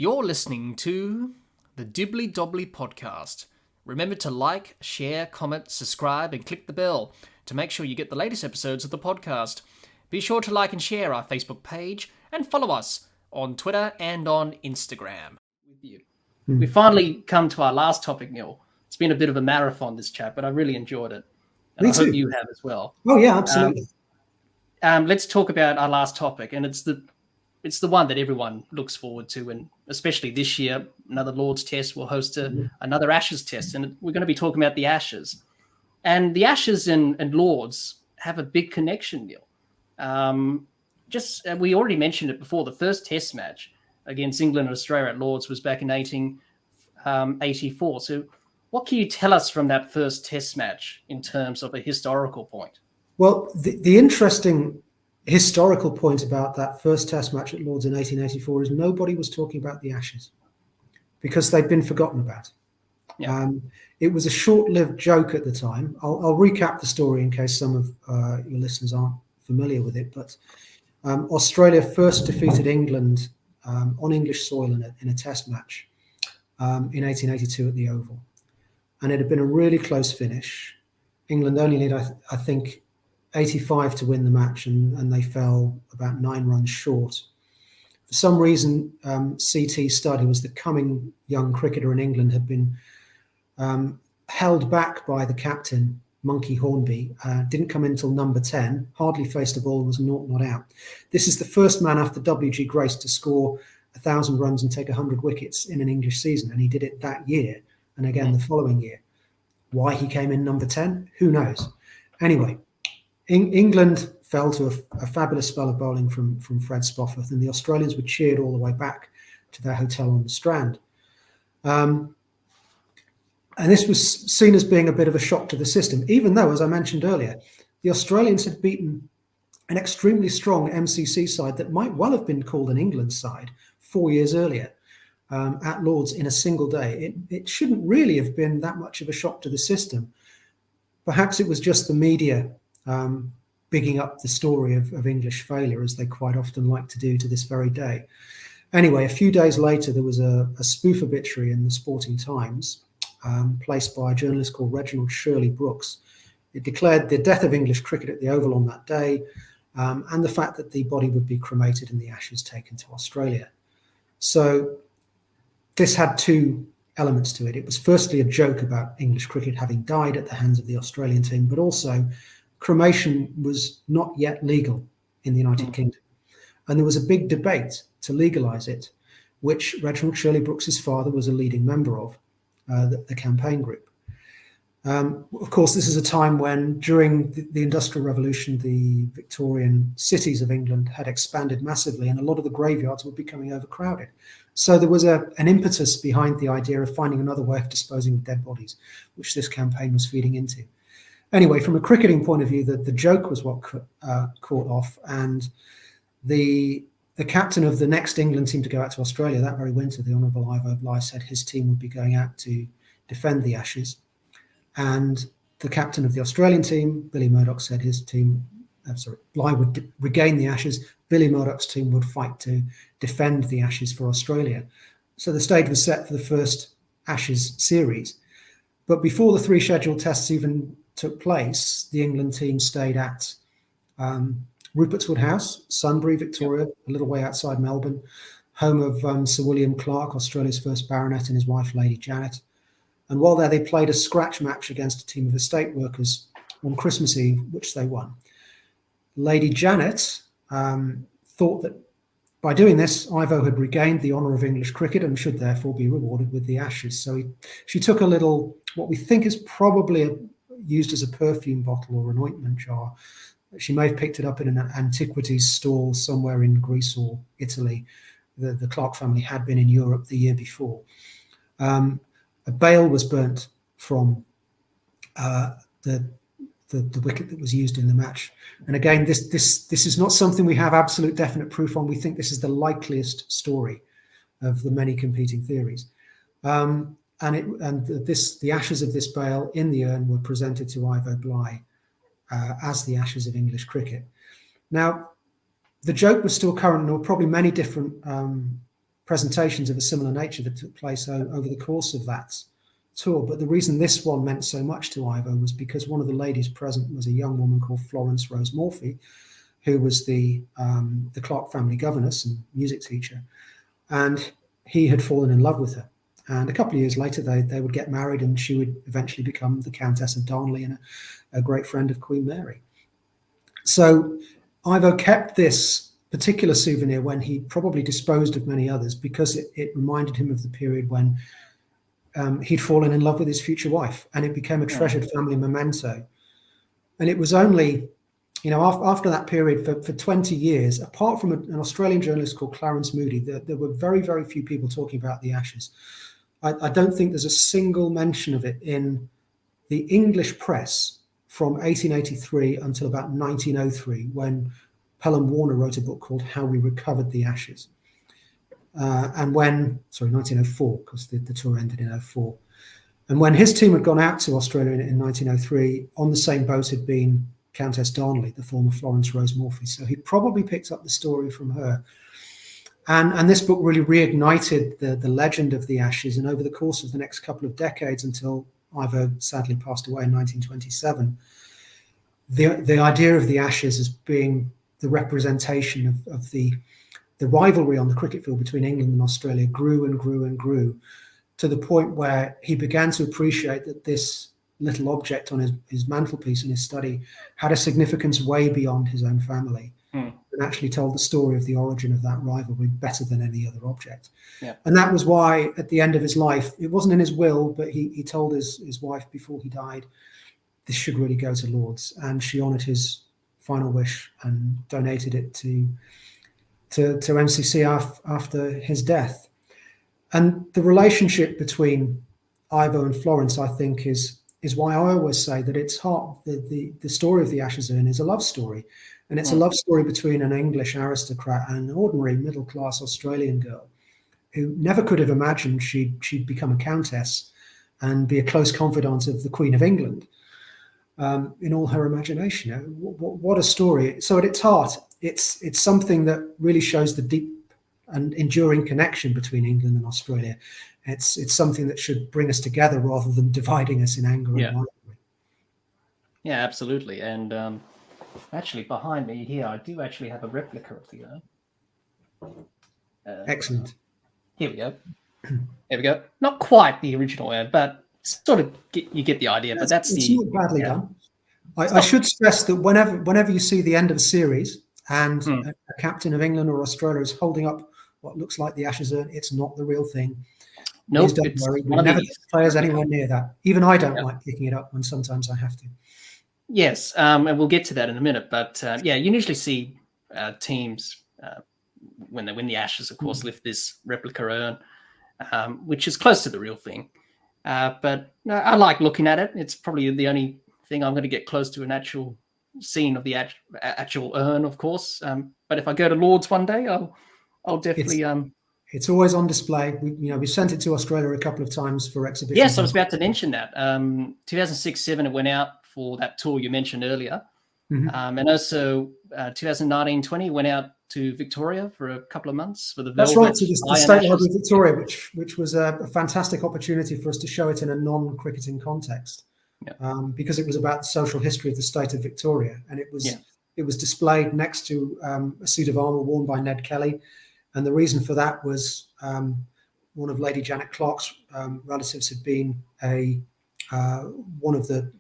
You're listening to the Dibbly-Dobbly podcast. Remember to like, share, comment, subscribe, and click the bell to make sure you get the latest episodes of the podcast. Be sure to like and share our Facebook page and follow us on Twitter and on Instagram. With you. We've finally come to our last topic, Neil. It's been a bit of a marathon, this chat, but I really enjoyed it. And Me I too. hope you have as well. Oh, yeah, absolutely. Let's talk about our last topic, and it's the one that everyone looks forward to, and especially this year, another Lord's Test will host another Ashes Test, and we're going to be talking about the Ashes. And the Ashes and Lords have a big connection, Neil. We already mentioned it before, the first Test match against England and Australia at Lords was back in 1884. So what can you tell us from that first Test match in terms of a historical point? Well, the interesting historical point about that first Test match at Lords in 1884 is nobody was talking about the Ashes because they'd been forgotten about. Yeah. It was a short-lived joke at the time. I'll recap the story in case some of your listeners aren't familiar with it. But Australia first defeated England on English soil in a Test match in 1882 at the Oval. And it had been a really close finish. England only needed, I think, 85 to win the match, and they fell about 9 runs short. For some reason, C.T. Studd, who was the coming young cricketer in England, had been held back by the captain, Monkey Hornby, didn't come in until number 10, hardly faced a ball, was not out. This is the first man after W.G. Grace to score 1,000 runs and take 100 wickets in an English season, and he did it that year and again the following year. Why he came in number 10, who knows? Anyway, England fell to a fabulous spell of bowling from Fred Spofforth, and the Australians were cheered all the way back to their hotel on the Strand. And this was seen as being a bit of a shock to the system, even though, as I mentioned earlier, the Australians had beaten an extremely strong MCC side that might well have been called an England side 4 years earlier at Lords in a single day. It shouldn't really have been that much of a shock to the system. Perhaps it was just the media bigging up the story of English failure, as they quite often like to do to this very day. Anyway, a few days later, there was a spoof obituary in the Sporting Times, placed by a journalist called Reginald Shirley Brooks. It declared the death of English cricket at the Oval on that day, and the fact that the body would be cremated and the ashes taken to Australia. So this had two elements to it. It was firstly a joke about English cricket having died at the hands of the Australian team, but also cremation was not yet legal in the United Kingdom. And there was a big debate to legalise it, which Reginald Shirley Brooks's father was a leading member of, the campaign group. Of course, this is a time when, during the Industrial Revolution, the Victorian cities of England had expanded massively, and a lot of the graveyards were becoming overcrowded. So there was an impetus behind the idea of finding another way of disposing of dead bodies, which this campaign was feeding into. Anyway, from a cricketing point of view, the joke was what caught off, and the captain of the next England team to go out to Australia that very winter, the Honourable Ivo Bligh, said his team would be going out to defend the Ashes. And the captain of the Australian team, Billy Murdoch, said his team, Bligh would regain the Ashes. Billy Murdoch's team would fight to defend the Ashes for Australia. So the stage was set for the first Ashes series. But before the 3 scheduled tests even took place, the England team stayed at Rupertswood House, Sunbury, Victoria, a little way outside Melbourne, home of Sir William Clark, Australia's first baronet, and his wife, Lady Janet. And while there, they played a scratch match against a team of estate workers on Christmas Eve, which they won. Lady Janet thought that by doing this, Ivo had regained the honour of English cricket and should therefore be rewarded with the Ashes. So she took a little, what we think is probably used as a perfume bottle or an ointment jar. She may have picked it up in an antiquities stall somewhere in Greece or Italy. The Clark family had been in Europe the year before. A bale was burnt from the wicket that was used in the match. And again, this is not something we have absolute definite proof on. We think this is the likeliest story of the many competing theories. The ashes of this bale in the urn were presented to Ivo Bligh as the ashes of English cricket. Now, the joke was still current, and there were probably many different presentations of a similar nature that took place over the course of that tour. But the reason this one meant so much to Ivo was because one of the ladies present was a young woman called Florence Rose Morphy, who was the Clark family governess and music teacher, and he had fallen in love with her. And a couple of years later, they would get married, and she would eventually become the Countess of Darnley and a great friend of Queen Mary. So Ivo kept this particular souvenir when he probably disposed of many others, because it reminded him of the period when he'd fallen in love with his future wife, and it became a treasured family memento. And it was only, after that period, for 20 years, apart from an Australian journalist called Clarence Moody, there were very, very few people talking about the Ashes. I don't think there's a single mention of it in the English press from 1883 until about 1903, when Pelham Warner wrote a book called How We Recovered the Ashes. 1904, because the tour ended in 2004. And when his team had gone out to Australia in 1903, on the same boat had been Countess Darnley, the former Florence Rose Morphy. So he probably picked up the story from her. And this book really reignited the legend of the Ashes. And over the course of the next couple of decades, until Ivo sadly passed away in 1927, the idea of the Ashes as being the representation of the rivalry on the cricket field between England and Australia grew and grew and grew, to the point where he began to appreciate that this little object on his mantelpiece in his study had a significance way beyond his own family. And actually told the story of the origin of that rivalry better than any other object. Yeah. And that was why, at the end of his life, it wasn't in his will, but he told his wife before he died, this should really go to Lord's. And she honoured his final wish and donated it to MCC after his death. And the relationship between Ivo and Florence, I think, is why I always say that its heart, the story of the Ashes Urn is a love story. And it's a love story between an English aristocrat and an ordinary middle-class Australian girl who never could have imagined she'd become a countess and be a close confidant of the Queen of England in all her imagination. What a story. So at its heart, it's something that really shows the deep and enduring connection between England and Australia. It's something that should bring us together rather than dividing us in anger and rivalry. Yeah, absolutely. And actually, behind me here, I do actually have a replica of the urn. Excellent. Here we go. There we go. Not quite the original urn, but sort of you get the idea. But it's not badly done. I should stress that whenever you see the end of a series and a captain of England or Australia is holding up what looks like the Ashes urn, it's not the real thing. Nope, Please don't worry. We never put players anywhere near that. Even I don't like picking it up when sometimes I have to. Yes, and we'll get to that in a minute. But you usually see teams when they win the Ashes, of course, lift this replica urn, which is close to the real thing. But I like looking at it. It's probably the only thing I'm going to get close to an actual scene of the actual urn, of course. But if I go to Lord's one day, I'll definitely. It's always on display. We sent it to Australia a couple of times for exhibitions. Yes, I was about to mention that. 2006-07, it went out for that tour you mentioned earlier. And also 2019-20 went out to Victoria for a couple of months for the That's right, to the State Library of Victoria, which was a fantastic opportunity for us to show it in a non-cricketing context, because it was about the social history of the state of Victoria, and it was displayed next to a suit of armour worn by Ned Kelly, and the reason for that was one of Lady Janet Clark's relatives had been one of the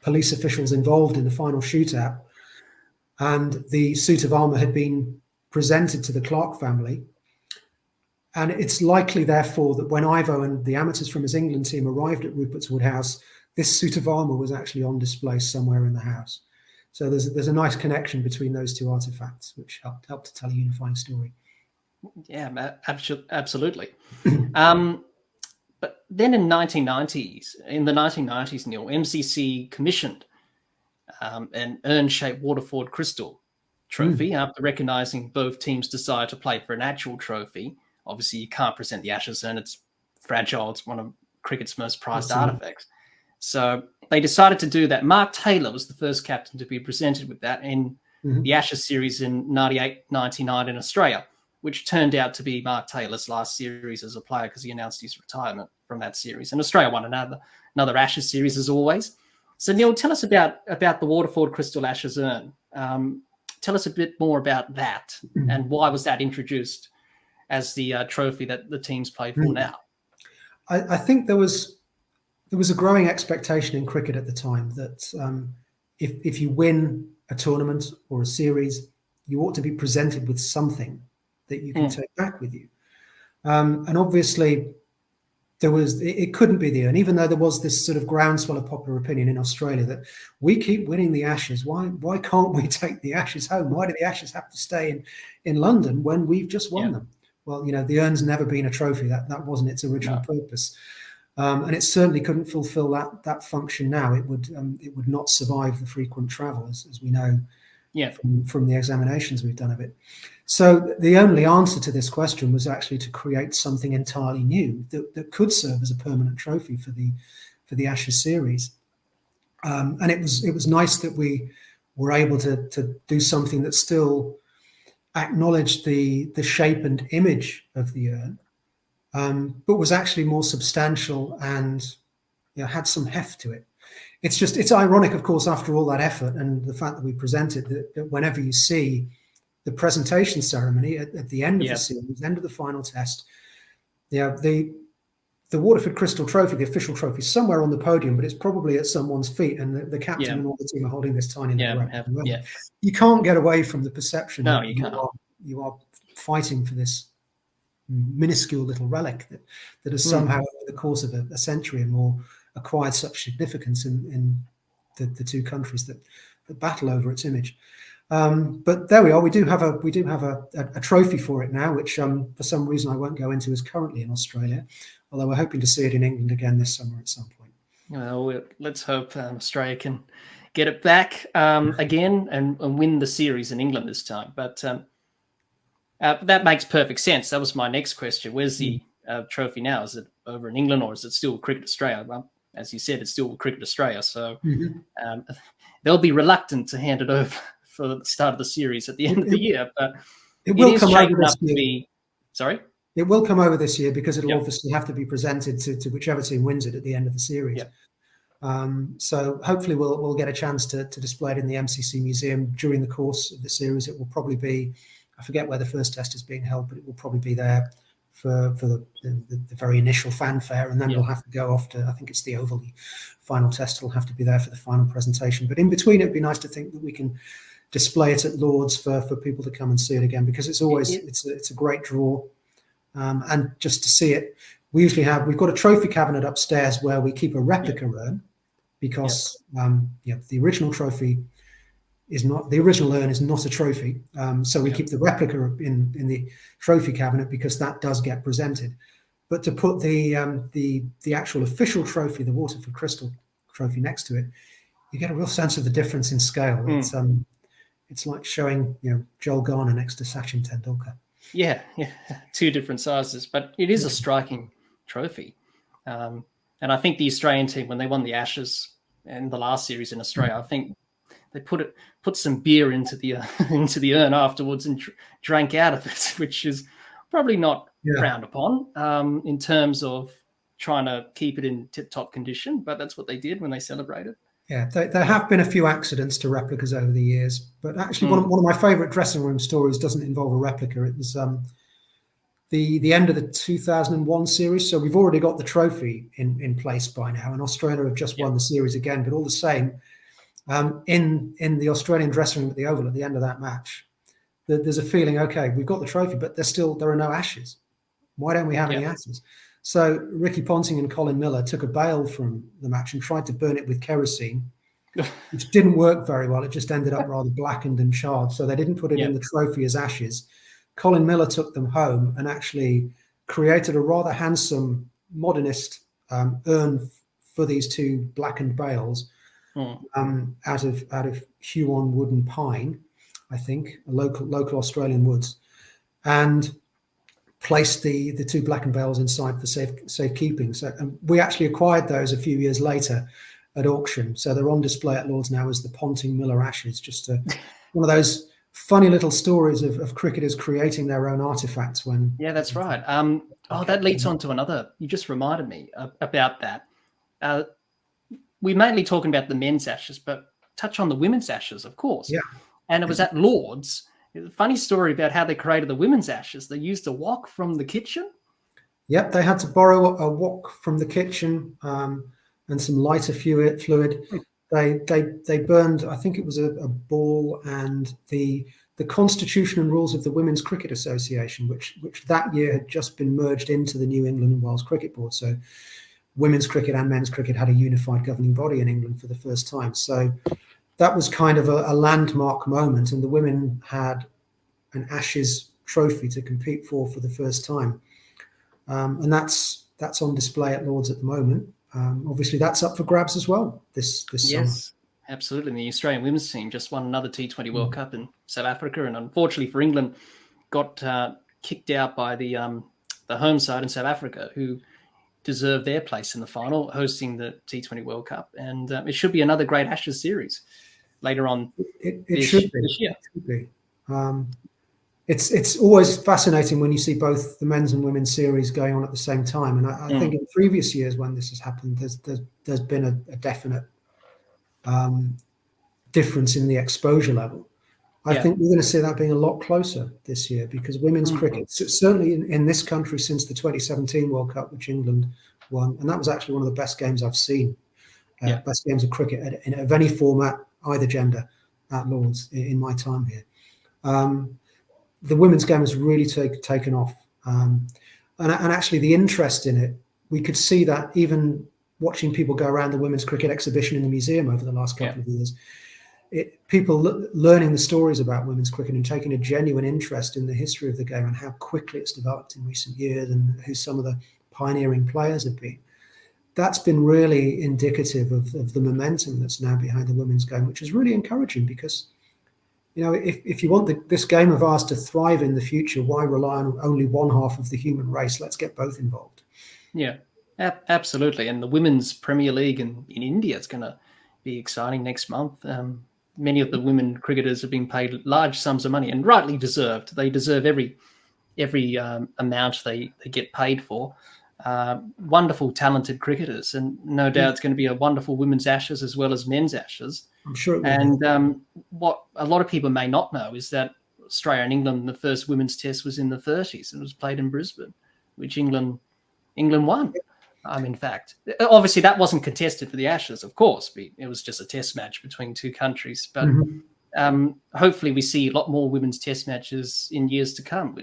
police officials involved in the final shootout, and the suit of armour had been presented to the Clark family. And it's likely, therefore, that when Ivo and the amateurs from his England team arrived at Rupert's Wood House, this suit of armour was actually on display somewhere in the house. So there's a nice connection between those two artefacts, which helped to tell a unifying story. Yeah, absolutely. But then in the 1990s, Neil, MCC commissioned an urn-shaped Waterford crystal trophy after recognising both teams' desire to play for an actual trophy. Obviously, you can't present the Ashes urn; it's fragile. It's one of cricket's most prized artefacts. So they decided to do that. Mark Taylor was the first captain to be presented with that in the Ashes series in 98-99 in Australia. which turned out to be Mark Taylor's last series as a player because he announced his retirement from that series. And Australia won another Ashes series as always. So Neil, tell us about the Waterford Crystal Ashes urn. Tell us a bit more about that and why was that introduced as the trophy that the teams play for now? I think there was a growing expectation in cricket at the time that if you win a tournament or a series, you ought to be presented with something that you can take back with you. And obviously, it couldn't be the urn, even though there was this sort of groundswell of popular opinion in Australia that we keep winning the Ashes. Why can't we take the Ashes home? Why do the Ashes have to stay in London when we've just won them? Well, the urn's never been a trophy. That wasn't its original purpose. And it certainly couldn't fulfill that function now. It would not survive the frequent travel, as we know from the examinations we've done of it. So the only answer to this question was actually to create something entirely new that could serve as a permanent trophy for the Ashes series. And it was nice that we were able to do something that still acknowledged the shape and image of the urn, but was actually more substantial and had some heft to it. It's ironic, of course, after all that effort and the fact that we presented that whenever you see the presentation ceremony at the end of the series, end of the final test, the Waterford Crystal Trophy, the official trophy, is somewhere on the podium, but it's probably at someone's feet, and the captain and all the team are holding this tiny little replica. You can't get away from the perception that you are fighting for this minuscule little relic that has somehow, over the course of a century and more, acquired such significance in the two countries that battle over its image. But there we are. We do have a trophy for it now, which for some reason I won't go into is currently in Australia, although we're hoping to see it in England again this summer at some point. Well, let's hope Australia can get it back again and win the series in England this time. But that makes perfect sense. That was my next question. Where's the trophy now? Is it over in England or is it still Cricket Australia? Well, as you said, it's still Cricket Australia. So they'll be reluctant to hand it over for the start of the series at the end of the year, but it will come over this year. Sorry? It will come over this year because it'll obviously have to be presented to whichever team wins it at the end of the series. So hopefully we'll get a chance to display it in the MCC museum during the course of the series. It will probably be, I forget where the first test is being held, but it will probably be there for the very initial fanfare, and then it'll have to go off to, I think it's the Oval final test. It'll have to be there for the final presentation. But in between, it'd be nice to think that we can display it at Lord's for people to come and see it again, because it's always it's a great draw, and just to see it, we've got a trophy cabinet upstairs where we keep a replica urn, because the original trophy is not, the original urn is not a trophy, so we keep the replica in the trophy cabinet because that does get presented. But to put the actual official trophy, the Waterford Crystal Trophy, next to it, you get a real sense of the difference in scale. It's like showing Joel Garner next to Sachin Tendulkar. Yeah, two different sizes, but it is a striking trophy. And I think the Australian team, when they won the Ashes in the last series in Australia, I think they put some beer into the urn afterwards and drank out of it, which is probably not frowned upon in terms of trying to keep it in tip-top condition, but that's what they did when they celebrated. Yeah, there have been a few accidents to replicas over the years, but actually one of my favourite dressing room stories doesn't involve a replica. It was the end of the 2001 series, so we've already got the trophy in place by now, and Australia have just won the series again. But all the same, in the Australian dressing room at the Oval at the end of that match, there's a feeling, okay, we've got the trophy, but there are no Ashes. Why don't we have any Ashes? So Ricky Ponting and Colin Miller took a bale from the match and tried to burn it with kerosene, which didn't work very well. It just ended up rather blackened and charred. So they didn't put it in the trophy as Ashes. Colin Miller took them home and actually created a rather handsome modernist urn for these two blackened bales out of Huon wood and pine, I think, local Australian woods, and placed the two blackened bales inside for safekeeping. So we actually acquired those a few years later at auction. So they're on display at Lord's now as the Ponting Miller Ashes, just one of those funny little stories of cricketers creating their own artifacts when. Yeah, that's right. That leads on to another. You just reminded me about that. We're mainly talking about the men's Ashes, but touch on the women's Ashes, of course. Yeah. And it was at Lord's. A funny story about how they created the women's Ashes. They used a wok from the kitchen. Yep, they had to borrow a wok from the kitchen and some lighter fluid. They burned, I think it was a ball, and the Constitution and Rules of the Women's Cricket Association, which that year had just been merged into the New England and Wales Cricket Board. So women's cricket and men's cricket had a unified governing body in England for the first time. So that was kind of a landmark moment, and the women had an Ashes trophy to compete for the first time. And that's on display at Lord's at the moment. Obviously, that's up for grabs as well this summer. Yes, absolutely. And the Australian women's team just won another T20 World Cup in South Africa, and unfortunately for England, got kicked out by the home side in South Africa, who deserve their place in the final, hosting the T20 World Cup. And it should be another great Ashes series later on it should be. this year. It should be. It's always fascinating when you see both the men's and women's series going on at the same time. And I think in previous years when this has happened, there's been a definite difference in the exposure level. I think we're going to see that being a lot closer this year, because women's cricket, certainly in this country since the 2017 World Cup, which England won, and that was actually one of the best games I've seen, best games of cricket of any format, either gender, at Lord's in my time here. The women's game has really taken off. And actually the interest in it, we could see that even watching people go around the women's cricket exhibition in the museum over the last couple of years. People learning the stories about women's cricket and taking a genuine interest in the history of the game and how quickly it's developed in recent years and who some of the pioneering players have been. That's been really indicative of the momentum that's now behind the women's game, which is really encouraging, because if you want this game of ours to thrive in the future, why rely on only one half of the human race? Let's get both involved. Yeah, absolutely. And the Women's Premier League in India is going to be exciting next month. Many of the women cricketers are being paid large sums of money, and rightly deserved. They deserve every amount they get paid for. Wonderful, talented cricketers, and no doubt it's going to be a wonderful women's Ashes as well as men's Ashes. I'm sure it will. And what a lot of people may not know is that Australia and England, the first women's test was in the 30s and was played in Brisbane, which England won. In fact, obviously that wasn't contested for the Ashes, of course. It was just a test match between two countries. But hopefully we see a lot more women's test matches in years to come.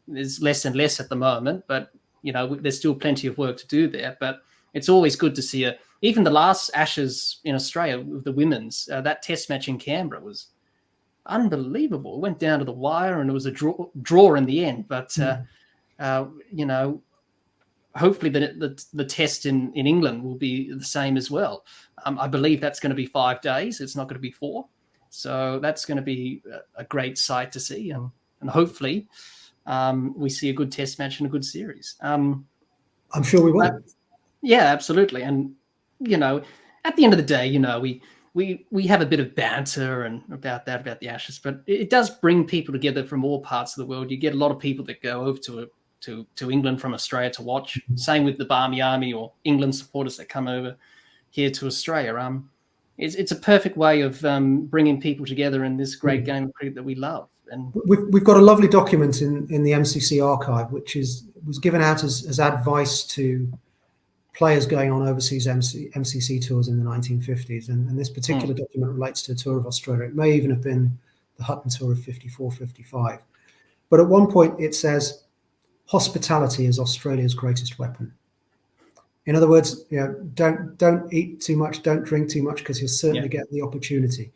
There's less and less at the moment, but there's still plenty of work to do there. But it's always good to see even the last Ashes in Australia with the women's, that test match in Canberra was unbelievable. It went down to the wire and it was a draw in the end. But, hopefully the test in England will be the same as well. I believe that's going to be 5 days. It's not going to be 4. So that's going to be a great sight to see. And hopefully we see a good test match and a good series. I'm sure we will. Yeah, absolutely. And, at the end of the day, we have a bit of banter and about the Ashes, but it does bring people together from all parts of the world. You get a lot of people that go over to England from Australia to watch. Same with the Barmy Army or England supporters that come over here to Australia. It's a perfect way of bringing people together in this great game of cricket that we love. And we've got a lovely document in the MCC archive, which was given out as advice to players going on overseas MCC tours in the 1950s. And this particular document relates to a tour of Australia. It may even have been the Hutton tour of 54, 55. But at one point it says, hospitality is Australia's greatest weapon. In other words, don't eat too much, don't drink too much, because you'll certainly get the opportunity.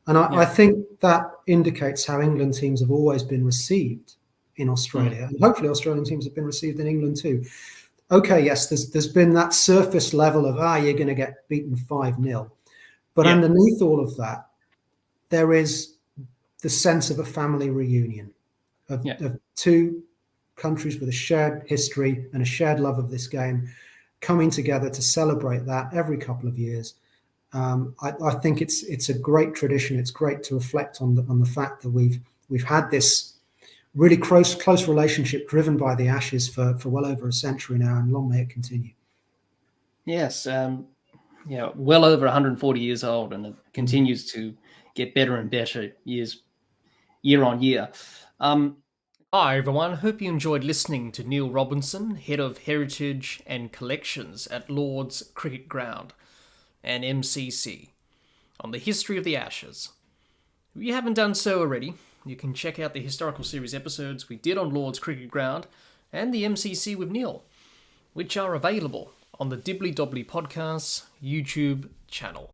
And I think that indicates how England teams have always been received in Australia. And hopefully Australian teams have been received in England too. Okay, yes, there's been that surface level of, you're going to get beaten 5-0. But underneath all of that, there is the sense of a family reunion of two countries with a shared history and a shared love of this game coming together to celebrate that every couple of years. I think it's a great tradition. It's great to reflect on the fact that we've had this really close relationship driven by the Ashes for well over a century now, and long may it continue. Yes, well over 140 years old, and it continues to get better and better year on year. Hi everyone, hope you enjoyed listening to Neil Robinson, Head of Heritage and Collections at Lord's Cricket Ground and MCC, on the history of the Ashes. If you haven't done so already, you can check out the historical series episodes we did on Lord's Cricket Ground and the MCC with Neil, which are available on the Dibbly-Dobbly Podcasts YouTube channel.